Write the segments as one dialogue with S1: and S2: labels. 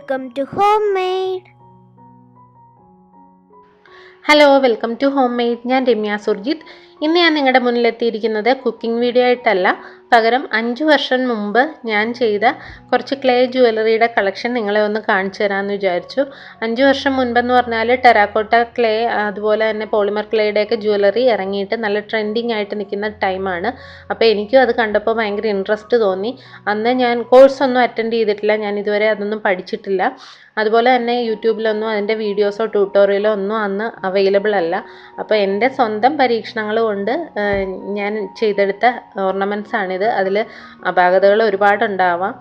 S1: Welcome to Homemade.
S2: Hello welcome to home made. ഞാൻ രമ്യ സുർജിത്ത്. ഇന്ന് ഞാൻ നിങ്ങളുടെ മുന്നിലെത്തിയിരിക്കുന്നത് കുക്കിംഗ് വീഡിയോ ആയിട്ടല്ല, പകരം 5 വർഷം മുമ്പ് ഞാൻ ചെയ്ത കുറച്ച് ക്ലേ ജ്വല്ലറിയുടെ കളക്ഷൻ നിങ്ങളെ ഒന്ന് കാണിച്ചു തരാമെന്ന് വിചാരിച്ചു. 5 വർഷം മുൻപെന്ന് പറഞ്ഞാൽ ടെറാക്കോട്ട ക്ലേ അതുപോലെ തന്നെ പോളിമർ ക്ലേയുടെയൊക്കെ ജ്വല്ലറി ഇറങ്ങിയിട്ട് നല്ല ട്രെൻഡിങ് ആയിട്ട് നിൽക്കുന്ന ടൈമാണ്. അപ്പോൾ എനിക്കും അത് കണ്ടപ്പോൾ ഭയങ്കര ഇൻട്രസ്റ്റ് തോന്നി. അന്ന് ഞാൻ കോഴ്സൊന്നും അറ്റൻഡ് ചെയ്തിട്ടില്ല, ഞാൻ ഇതുവരെ അതൊന്നും പഠിച്ചിട്ടില്ല. അതുപോലെ തന്നെ യൂട്യൂബിലൊന്നും അതിൻ്റെ വീഡിയോസോ ട്യൂട്ടോറിയലോ ഒന്നും അന്ന് അവൈലബിൾ അല്ല. അപ്പോൾ എൻ്റെ സ്വന്തം പരീക്ഷണങ്ങൾ കൊണ്ട് ഞാൻ ചെയ്തെടുത്ത ഓർണമെൻറ്റ്സ് ആണിത്. അതിൽ അപാകതകൾ ഒരുപാടുണ്ടാവാം,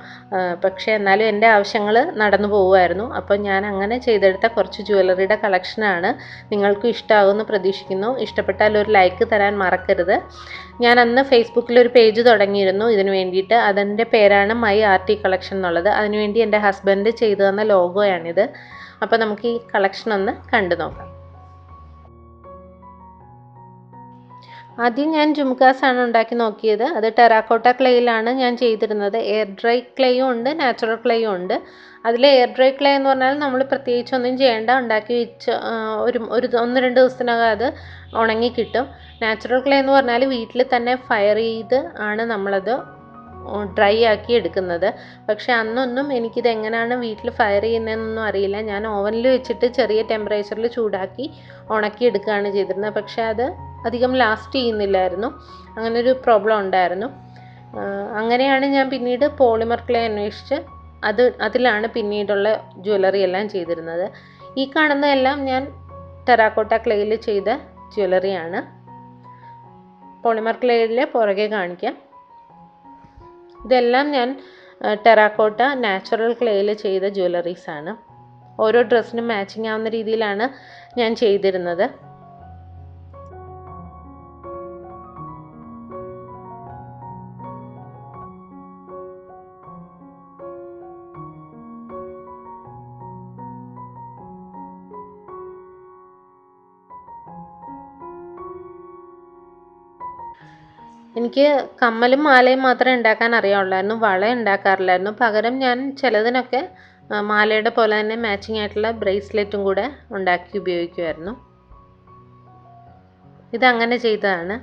S2: പക്ഷേ എന്നാലും എൻ്റെ ആവശ്യങ്ങൾ നടന്നു പോകുമായിരുന്നു. അപ്പോൾ ഞാൻ അങ്ങനെ ചെയ്തെടുത്ത കുറച്ച് ജ്വല്ലറിയുടെ കളക്ഷനാണ്. നിങ്ങൾക്കും ഇഷ്ടമാകുമെന്ന് പ്രതീക്ഷിക്കുന്നു. ഇഷ്ടപ്പെട്ടാൽ ഒരു ലൈക്ക് തരാൻ മറക്കരുത്. ഞാൻ അന്ന് ഫേസ്ബുക്കിലൊരു പേജ് തുടങ്ങിയിരുന്നു ഇതിനു വേണ്ടിയിട്ട്. അതിൻ്റെ പേരാണ് മൈ ആർട്ടി കളക്ഷൻ എന്നുള്ളത്. അതിനുവേണ്ടി എൻ്റെ ഹസ്ബൻഡ് ചെയ്തു തന്ന ലോഗോയാണിത്. അപ്പോൾ നമുക്ക് ഈ കളക്ഷൻ ഒന്ന് കണ്ടു നോക്കാം. ആദ്യം ഞാൻ ജുംകാസാണ് ഉണ്ടാക്കി നോക്കിയത്. അത് ടെറാക്കോട്ട ക്ലേയിലാണ് ഞാൻ ചെയ്തിരുന്നത്. എയർ ഡ്രൈ ക്ലേയും ഉണ്ട്, നാച്ചുറൽ ക്ലേയും ഉണ്ട്. അതിൽ എയർ ഡ്രൈ ക്ലേ എന്ന് പറഞ്ഞാൽ നമ്മൾ പ്രത്യേകിച്ചൊന്നും ചെയ്യേണ്ട, ഉണ്ടാക്കി വെച്ച് ഒരു 1-2 ദിവസത്തിനകം അത് ഉണങ്ങി കിട്ടും. നാച്ചുറൽ ക്ലേ എന്ന് പറഞ്ഞാൽ വീട്ടിൽ തന്നെ ഫയർ ചെയ്ത് ആണ് നമ്മളത് ഡ്രൈ ആക്കി എടുക്കുന്നത്. പക്ഷെ അന്നൊന്നും എനിക്കിത് എങ്ങനെയാണ് വീട്ടിൽ ഫയർ ചെയ്യുന്നതെന്നൊന്നും അറിയില്ല. ഞാൻ ഓവനിൽ വെച്ചിട്ട് ചെറിയ ടെമ്പറേച്ചറിൽ ചൂടാക്കി ഉണക്കി എടുക്കുകയാണ് ചെയ്തിരുന്നത്. പക്ഷെ അത് അധികം ലാസ്റ്റ് ചെയ്യുന്നില്ലായിരുന്നു, അങ്ങനൊരു പ്രോബ്ലം ഉണ്ടായിരുന്നു. അങ്ങനെയാണ് ഞാൻ പിന്നീട് പോളിമർ ക്ലേ അന്വേഷിച്ച് അതിലാണ് പിന്നീടുള്ള ജ്വല്ലറി എല്ലാം ചെയ്തിരുന്നത്. ഈ കാണുന്നതെല്ലാം ഞാൻ ടെറാക്കോട്ട ക്ലേയിൽ ചെയ്ത ജ്വല്ലറിയാണ്. പോളിമർ ക്ലേയിൽ പുറകെ കാണിക്കാം. ഇതെല്ലാം ഞാൻ ടെറാക്കോട്ട നാച്ചുറൽ ക്ലേയിൽ ചെയ്ത ജ്വല്ലറീസാണ്. ഓരോ ഡ്രസ്സിനും മാച്ചിങ് ആവുന്ന രീതിയിലാണ് ഞാൻ ചെയ്തിരുന്നത്. എനിക്ക് കമ്മലും മാലയും മാത്രമേ ഉണ്ടാക്കാൻ അറിയാവുള്ളായിരുന്നു, വള ഉണ്ടാക്കാറില്ലായിരുന്നു. പകരം ഞാൻ ചിലതിനൊക്കെ മാലയുടെ പോലെ തന്നെ മാച്ചിങ് ആയിട്ടുള്ള ബ്രേസ്ലെറ്റും കൂടെ ഉണ്ടാക്കി ഉപയോഗിക്കുമായിരുന്നു. ഇതങ്ങനെ ചെയ്തതാണ്.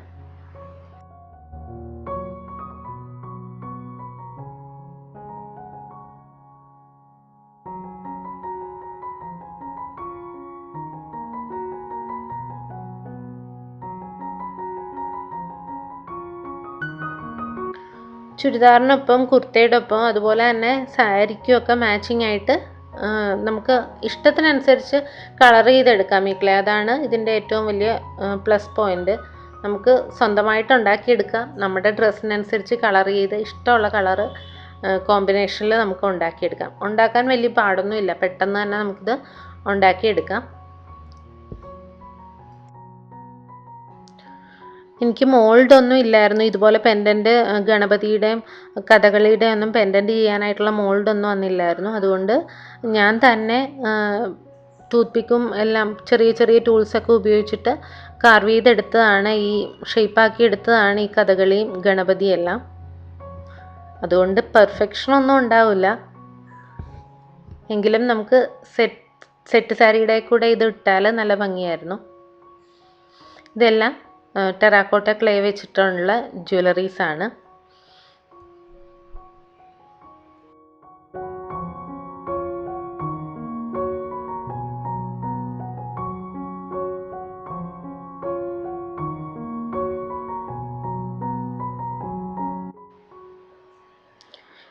S2: ചുരിദാറിനൊപ്പം കുർത്തയുടെ ഒപ്പം അതുപോലെ തന്നെ സാരിക്കും ഒക്കെ മാച്ചിങ് ആയിട്ട് നമുക്ക് ഇഷ്ടത്തിനനുസരിച്ച് കളർ ചെയ്തെടുക്കാം ഈ ക്ലേ. അതാണ് ഇതിൻ്റെ ഏറ്റവും വലിയ പ്ലസ് പോയിൻ്റ്. നമുക്ക് സ്വന്തമായിട്ട് ഉണ്ടാക്കിയെടുക്കാം. നമ്മുടെ ഡ്രസ്സിനനുസരിച്ച് കളർ ചെയ്ത് ഇഷ്ടമുള്ള കളറ് കോമ്പിനേഷനിൽ നമുക്ക് ഉണ്ടാക്കിയെടുക്കാം. ഉണ്ടാക്കാൻ വലിയ പാടൊന്നുമില്ല, പെട്ടെന്ന് തന്നെ നമുക്കിത് ഉണ്ടാക്കിയെടുക്കാം. എനിക്ക് മോൾഡൊന്നും ഇല്ലായിരുന്നു. ഇതുപോലെ പെൻഡൻറ്റ് ഗണപതിയുടെയും കഥകളിയുടെയും ഒന്നും പെൻഡൻറ്റ് ചെയ്യാനായിട്ടുള്ള മോൾഡൊന്നും അന്നില്ലായിരുന്നു. അതുകൊണ്ട് ഞാൻ തന്നെ ടൂത്ത് പിക്കും എല്ലാം ചെറിയ ചെറിയ ടൂൾസൊക്കെ ഉപയോഗിച്ചിട്ട് കാർവ് ചെയ്തെടുത്തതാണ്, ഈ ഷേപ്പാക്കി എടുത്തതാണ് ഈ കഥകളിയും ഗണപതിയെല്ലാം. അതുകൊണ്ട് പെർഫെക്ഷനൊന്നും ഉണ്ടാവില്ല, എങ്കിലും നമുക്ക് സെറ്റ് സാരിയുടെ കൂടെ ഇത് ഇട്ടാൽ നല്ല ഭംഗിയായിരുന്നു. ഇതെല്ലാം ടെറാക്കോട്ട ക്ലേ വെച്ചിട്ടുള്ള ജ്വല്ലറീസാണ്.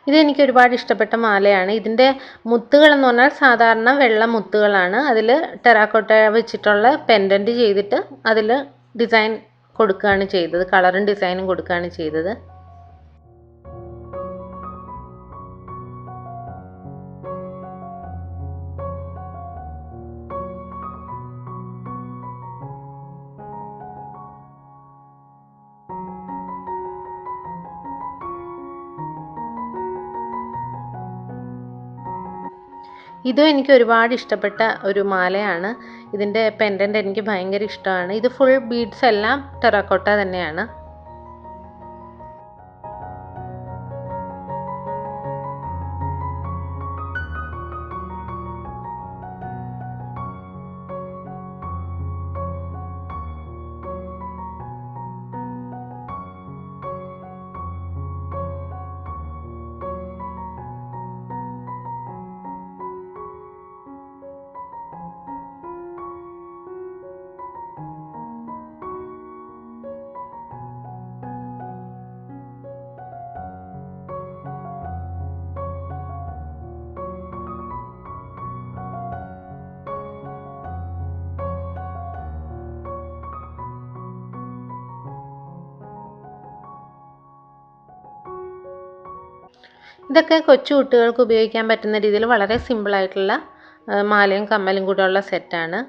S2: ഇതെനിക്ക് ഒരുപാട് ഇഷ്ടപ്പെട്ട മാലയാണ്. ഇതിൻ്റെ മുത്തുകളെന്ന് പറഞ്ഞാൽ സാധാരണ വെള്ള മുത്തുകളാണ്. അതിൽ ടെറാക്കോട്ട വെച്ചിട്ടുള്ള പെൻഡൻറ്റ് ചെയ്തിട്ട് അതിൽ ഡിസൈൻ കൊടുക്കുകയാണ് ചെയ്തത്, കളറും ഡിസൈനും കൊടുക്കുകയാണ് ചെയ്തത്. ഇതും എനിക്ക് ഒരുപാട് ഇഷ്ടപ്പെട്ട ഒരു മാലയാണ്. ഇതിൻ്റെ പെൻഡൻ്റ് എനിക്ക് ഭയങ്കര ഇഷ്ടമാണ്. ഇത് ഫുൾ ബീഡ്സ് എല്ലാം ടെറാക്കോട്ട തന്നെയാണ്. ഇതൊക്കെ കൊച്ചു കുട്ടികൾക്ക് ഉപയോഗിക്കാൻ പറ്റുന്ന രീതിയിൽ വളരെ സിമ്പിളായിട്ടുള്ള മാലയും കമ്മലും കൂടെ ഉള്ള സെറ്റാണ്.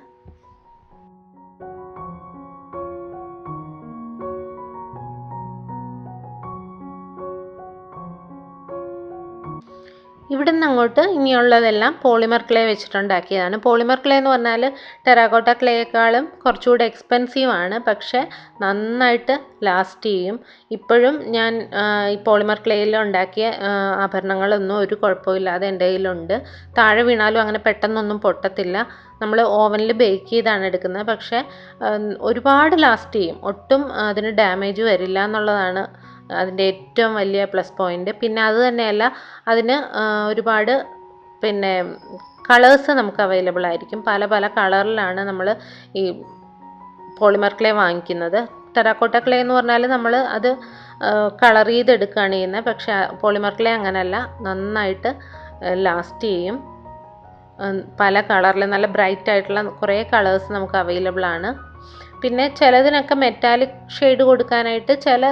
S2: ഇവിടെ നിന്ന് അങ്ങോട്ട് ഇനിയുള്ളതെല്ലാം പോളിമർ ക്ലേ വെച്ചിട്ടുണ്ടാക്കിയതാണ്. പോളിമർ ക്ലേ എന്ന് പറഞ്ഞാൽ ടെറാക്കോട്ട ക്ലേയേക്കാളും കുറച്ചുകൂടെ എക്സ്പെൻസീവ് ആണ്, പക്ഷേ നന്നായിട്ട് ലാസ്റ്റ് ചെയ്യും. ഇപ്പോഴും ഞാൻ ഈ പോളിമർ ക്ലേയിൽ ഉണ്ടാക്കിയ ആഭരണങ്ങളൊന്നും ഒരു കുഴപ്പമില്ലാതെ എൻ്റെ കയ്യിലുണ്ട്. താഴെ വീണാലും അങ്ങനെ പെട്ടെന്നൊന്നും പൊട്ടത്തില്ല. നമ്മൾ ഓവനിൽ ബേക്ക് ചെയ്താണ് എടുക്കുന്നത്, പക്ഷേ ഒരുപാട് ലാസ്റ്റ് ചെയ്യും. ഒട്ടും അതിന് ഡാമേജ് വരില്ല എന്നുള്ളതാണ് അതിൻ്റെ ഏറ്റവും വലിയ പ്ലസ് പോയിൻ്റ്. പിന്നെ അത് തന്നെയല്ല, അതിന് ഒരുപാട് കളേഴ്സ് നമുക്ക് അവൈലബിൾ ആയിരിക്കും. പല പല കളറിലാണ് നമ്മൾ ഈ പോളിമർ ക്ലേ വാങ്ങിക്കുന്നത്. ടെറാക്കോട്ട ക്ലേ എന്ന് പറഞ്ഞാൽ നമ്മൾ അത് കളർ ചെയ്തെടുക്കുകയാണ് ചെയ്യുന്നത്, പക്ഷേ പോളിമർ ക്ലേ അങ്ങനെയല്ല, നന്നായിട്ട് ലാസ്റ്റ് ചെയ്യും. പല കളറിൽ നല്ല ബ്രൈറ്റ് ആയിട്ടുള്ള കുറേ കളേഴ്സ് നമുക്ക് അവൈലബിൾ ആണ്. പിന്നെ ചിലതിനൊക്കെ മെറ്റാലിക് ഷെയ്ഡ് കൊടുക്കാനായിട്ട് ചില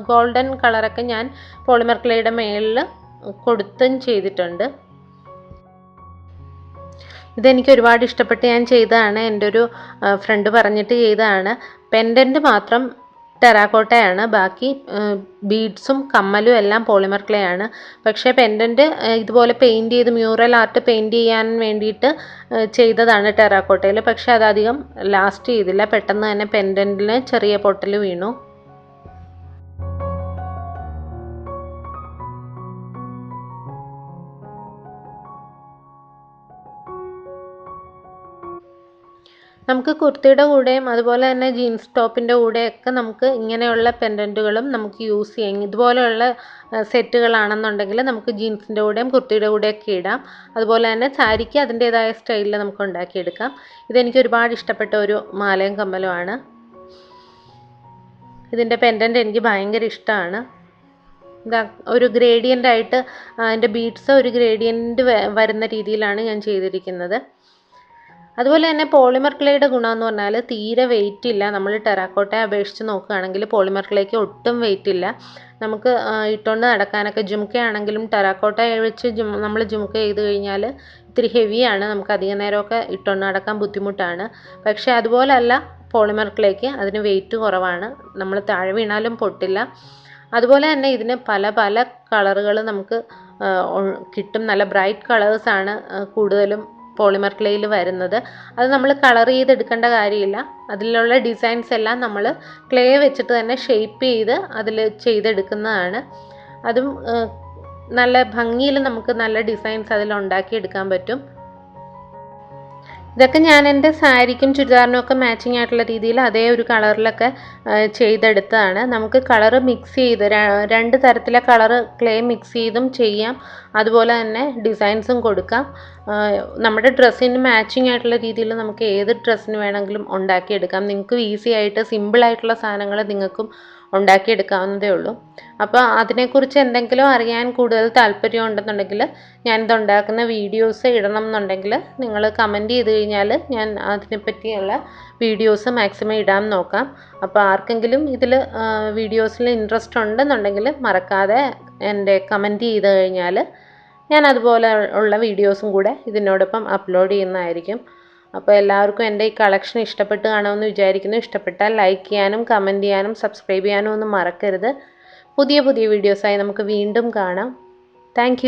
S2: ഗോൾഡൻ കളറൊക്കെ ഞാൻ പോളിമർ ക്ലേയുടെ മേളിൽ കൊടുത്തും ചെയ്തിട്ടുണ്ട്. ഇതെനിക്ക് ഒരുപാട് ഇഷ്ടപ്പെട്ട് ഞാൻ ചെയ്തതാണ്. എൻ്റെ ഒരു ഫ്രണ്ട് പറഞ്ഞിട്ട് ചെയ്തതാണ്. പെൻഡൻറ്റ് മാത്രം ടെറാക്കോട്ടയാണ്, ബാക്കി ബീഡ്സും കമ്മലും എല്ലാം പോളിമർ ക്ലേ ആണ്. പക്ഷേ പെൻഡൻറ്റ് ഇതുപോലെ പെയിൻറ്റ് ചെയ്ത് മ്യൂറൽ ആർട്ട് പെയിൻറ്റ് ചെയ്യാൻ വേണ്ടിയിട്ട് ചെയ്തതാണ് ടെറാക്കോട്ടയിൽ. പക്ഷേ അതധികം ലാസ്റ്റ് ചെയ്തില്ല, പെട്ടെന്ന് തന്നെ പെൻഡൻറ്റിന് ചെറിയ പൊട്ടൽ വീണു. നമുക്ക് കുർത്തിയുടെ കൂടെയും അതുപോലെ തന്നെ ജീൻസ് ടോപ്പിൻ്റെ കൂടെയൊക്കെ നമുക്ക് ഇങ്ങനെയുള്ള പെൻഡൻറ്റുകളും നമുക്ക് യൂസ് ചെയ്യാം. ഇതുപോലെയുള്ള സെറ്റുകളാണെന്നുണ്ടെങ്കിൽ നമുക്ക് ജീൻസിൻ്റെ കൂടെയും കുർത്തിയുടെ കൂടെയൊക്കെ ഇടാം. അതുപോലെ തന്നെ സാരിക്ക് അതിൻ്റേതായ സ്റ്റൈലിൽ നമുക്ക് ഉണ്ടാക്കിയെടുക്കാം. ഇതെനിക്ക് ഒരുപാട് ഇഷ്ടപ്പെട്ട ഒരു മാലയും കമ്മലുമാണ്. ഇതിൻ്റെ പെൻഡൻറ്റ് എനിക്ക് ഭയങ്കര ഇഷ്ടമാണ്. ഇതാ ഒരു ഗ്രേഡിയൻ്റ് ആയിട്ട് അതിൻ്റെ ബീഡ്സ് ഒരു ഗ്രേഡിയൻ്റ് വരുന്ന രീതിയിലാണ് ഞാൻ ചെയ്തിരിക്കുന്നത്. അതുപോലെ തന്നെ പോളിമർ ക്ലേയുടെ ഗുണമെന്ന് പറഞ്ഞാൽ തീരെ വെയിറ്റ് ഇല്ല. നമ്മൾ ടെറാക്കോട്ടയെ അപേക്ഷിച്ച് നോക്കുകയാണെങ്കിൽ പോളിമർ ക്ലേക്ക് ഒട്ടും വെയിറ്റ് ഇല്ല. നമുക്ക് ഇട്ടുകൊണ്ട് നടക്കാനൊക്കെ ജുംക്ക ആണെങ്കിലും ടെറാക്കോട്ട വെച്ച് നമ്മൾ ജുംക്ക ചെയ്ത് കഴിഞ്ഞാൽ ഇത്തിരി ഹെവിയാണ്, നമുക്ക് അധിക നേരമൊക്കെ ഇട്ടുകൊണ്ട് നടക്കാൻ ബുദ്ധിമുട്ടാണ്. പക്ഷേ അതുപോലല്ല പോളിമർ ക്ലേക്ക്, അതിന് വെയിറ്റ് കുറവാണ്, നമ്മൾ താഴെ വീണാലും പൊട്ടില്ല. അതുപോലെ തന്നെ ഇതിന് പല പല കളറുകൾ നമുക്ക് കിട്ടും. നല്ല ബ്രൈറ്റ് കളേഴ്സാണ് കൂടുതലും പോളിമർ ക്ലേയിൽ വരുന്നത്. അത് നമ്മൾ കളർ ചെയ്തെടുക്കേണ്ട കാര്യമില്ല. അതിലുള്ള ഡിസൈൻസ് എല്ലാം നമ്മൾ ക്ലേ വെച്ചിട്ട് തന്നെ ഷേപ്പ് ചെയ്ത് അതിൽ ചെയ്തെടുക്കുന്നതാണ്. അതും നല്ല ഭംഗിയിൽ നമുക്ക് നല്ല ഡിസൈൻസ് അതിൽ ഉണ്ടാക്കിയെടുക്കാൻ പറ്റും. ഇതൊക്കെ ഞാൻ എൻ്റെ സാരിക്കും ചുരിദാറിനും ഒക്കെ മാച്ചിങ് ആയിട്ടുള്ള രീതിയിൽ അതേ ഒരു കളറിലൊക്കെ ചെയ്തെടുത്തതാണ്. നമുക്ക് കളറ് മിക്സ് ചെയ്ത് രണ്ട് തരത്തിലെ കളറ് ക്ലേ മിക്സ് ചെയ്തും ചെയ്യാം. അതുപോലെ തന്നെ ഡിസൈൻസും കൊടുക്കാം. നമ്മുടെ ഡ്രസ്സിന് മാച്ചിങ് ആയിട്ടുള്ള രീതിയിൽ നമുക്ക് ഏത് ഡ്രസ്സിന് വേണമെങ്കിലും ഉണ്ടാക്കിയെടുക്കാം. നിങ്ങൾക്ക് ഈസി ആയിട്ട് സിമ്പിളായിട്ടുള്ള സാധനങ്ങൾ നിങ്ങൾക്കും ഉണ്ടാക്കിയെടുക്കാവുന്നതേ ഉള്ളൂ. അപ്പോൾ അതിനെക്കുറിച്ച് എന്തെങ്കിലും അറിയാൻ കൂടുതൽ താല്പര്യം ഉണ്ടെന്നുണ്ടെങ്കിൽ ഞാനിത് ഉണ്ടാക്കുന്ന വീഡിയോസ് ഇടണം എന്നുണ്ടെങ്കിൽ നിങ്ങൾ കമൻറ്റ് ചെയ്ത് കഴിഞ്ഞാൽ ഞാൻ അതിനെപ്പറ്റിയുള്ള വീഡിയോസ് മാക്സിമം ഇടാൻ നോക്കാം. അപ്പോൾ ആർക്കെങ്കിലും ഇതിൽ വീഡിയോസിൽ ഇൻട്രസ്റ്റ് ഉണ്ടെന്നുണ്ടെങ്കിൽ മറക്കാതെ എൻ്റെ കമൻറ്റ് ചെയ്ത് കഴിഞ്ഞാൽ ഞാൻ അതുപോലെ ഉള്ള വീഡിയോസും കൂടെ ഇതിനോടൊപ്പം അപ്ലോഡ് ചെയ്യുന്നതായിരിക്കും. അപ്പോൾ എല്ലാവർക്കും എൻ്റെ ഈ കളക്ഷൻ ഇഷ്ടപ്പെട്ട് കാണുമെന്ന് വിചാരിക്കുന്നു. ഇഷ്ടപ്പെട്ടാൽ ലൈക്ക് ചെയ്യാനും കമൻറ്റ് ചെയ്യാനും സബ്സ്ക്രൈബ് ചെയ്യാനും ഒന്നും മറക്കരുത്. പുതിയ പുതിയ വീഡിയോസായി നമുക്ക് വീണ്ടും കാണാം. താങ്ക്